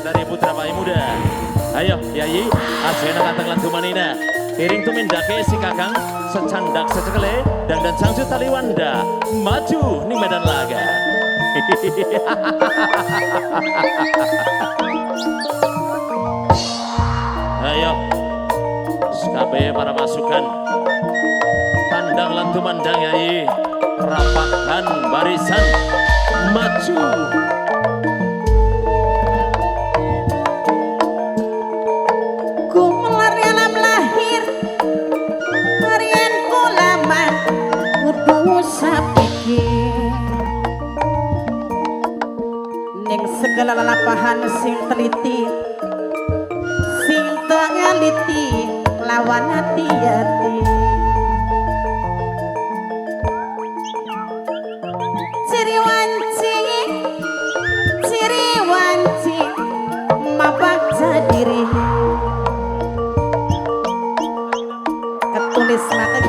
dari putra Pak Muda. Ayo Yayi, asena kanteng lan dumanina. Iring tumindake si kakang secandak secekele dan sangsu taliwanda maju ning medan laga. Ayo sekabe para pasukan tandang lan tumandang Yayi, rapatkan barisan maju. Ning segala lalapahan sing teliti sing tengaliti lawan hati-hati ciri wanci mapak diri ketulis mata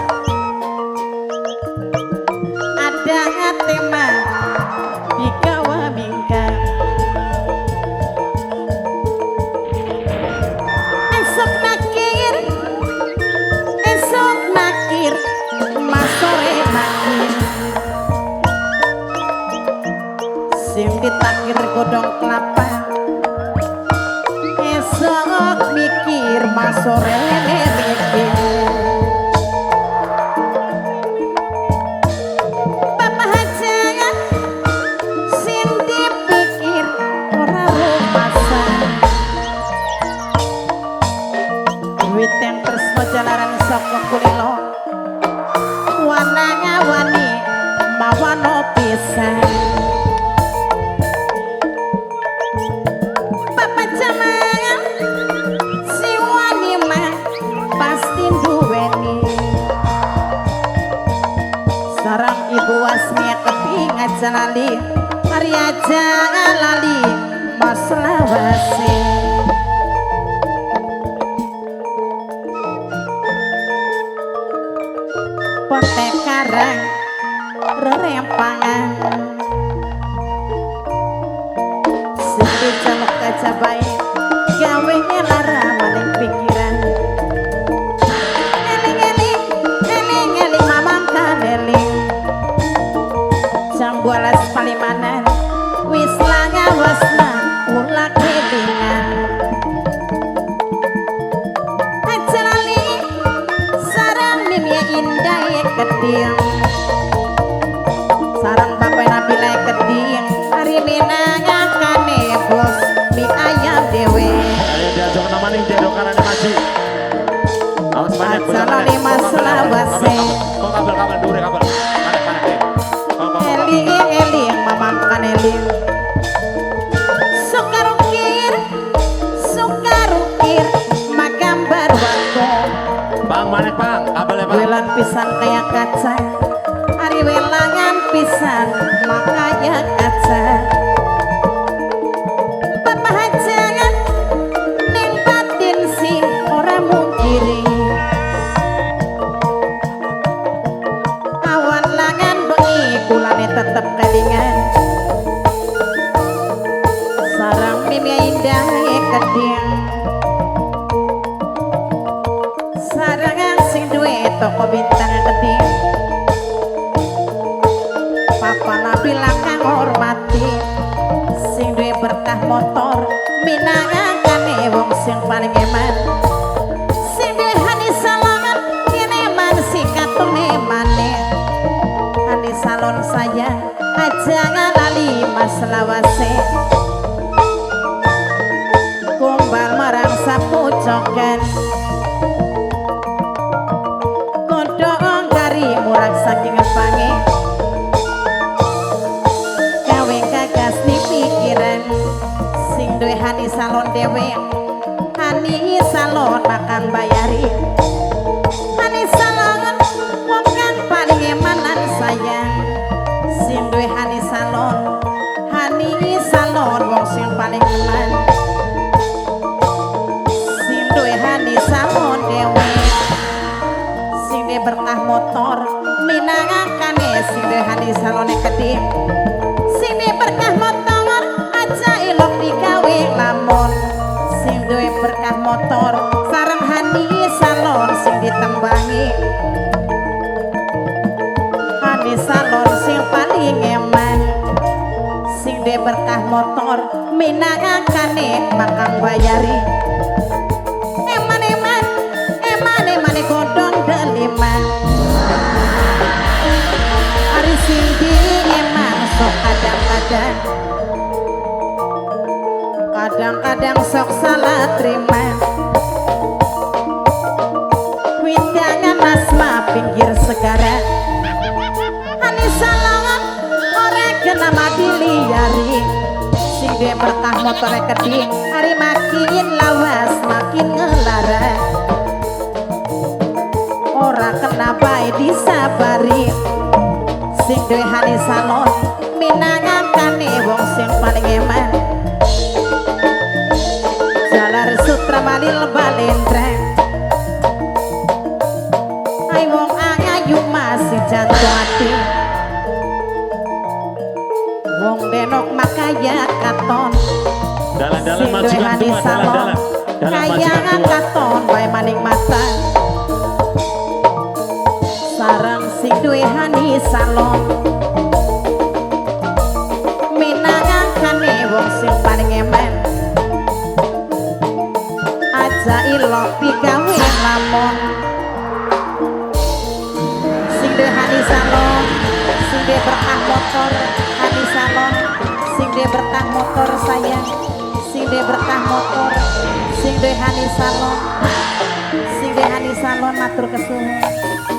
ada tema bikawa bingka esok nakir mas sore nakir sing ditakir godong kelapa esok mikir mas sore mikir jalaran saka kulilo wana ngawani mawano pisan bapak jaman si wani mah pasti duweni sarang ibu Wasmia kepingat jalali hari aja lali mas lawase pote karang rerempangan sing jaluk kaca baik gawe ngelara maning pikiran eling mamam kaneling jam 12 palimanan wis langawasna ulah kelingan keding sarang bapak Nabila keding hari minanya kane bos mi ayam dewe ayo diajak namaning dedok karane maju awas banyak acara lima selawase kok kabel dure kabel eling mamang kaneling sukarukir magambar waktu bang manek bang kabelnya bang welan pisan kayak kaca hari welangan pisan makanya kaca bapak hajangan ning batin si ora mungkiri awan langan bengi kulane tetep kelingan sarang mimpi indah keding sarangan sing duwe toko bintang keding papa Nabila kang hormati sing duwe berkah motor minangkane wong sing paling eman sing duwe hani salongan kene man si katune maneh hani salon saya aja ngalali mas lawase kumbal marang sapucokan murah saking pange gawe gagas di pikiran sing duwe hani salon dewe hani salon makan bayari hani salon wong kang paling emanan sayang sing duwe hani salon wong sing paling eman sing duwe hani salon dewe sing duwe berkah motor minangkane sing hani salone kedip sing berkah motor aja ilok digawe lamun berkah motor sareng hani salon sing ditembangi hani salon sing paling eman sing de berkah motor minangakane makang bayari eman godong delima hari sing di eman sok kadang-kadang sok salah terima widangan asma pinggir segara hani salongan orang kena mati liari sing dia berkah motor keding hari makin lawas makin ngelara orang kena baik disabari sing dia hani salon minangakane wong sing paling eman jalar sutra malil balendra ai wong ayu masih jantung hati wong denok makaya katon Dalan-dalan sing maju duwe kan hani tua, salon dalan maju kaya kan tua. katon bae maning mata sarang sing duwe hani salon minangakane wong sing paling eman aja ilo pigawe lamon sing duwe hani salon sing duwe berkah motor hani salon sing duwe berkah motor sayang sing duwe berkah motor sing duwe hani salon matur kesuwun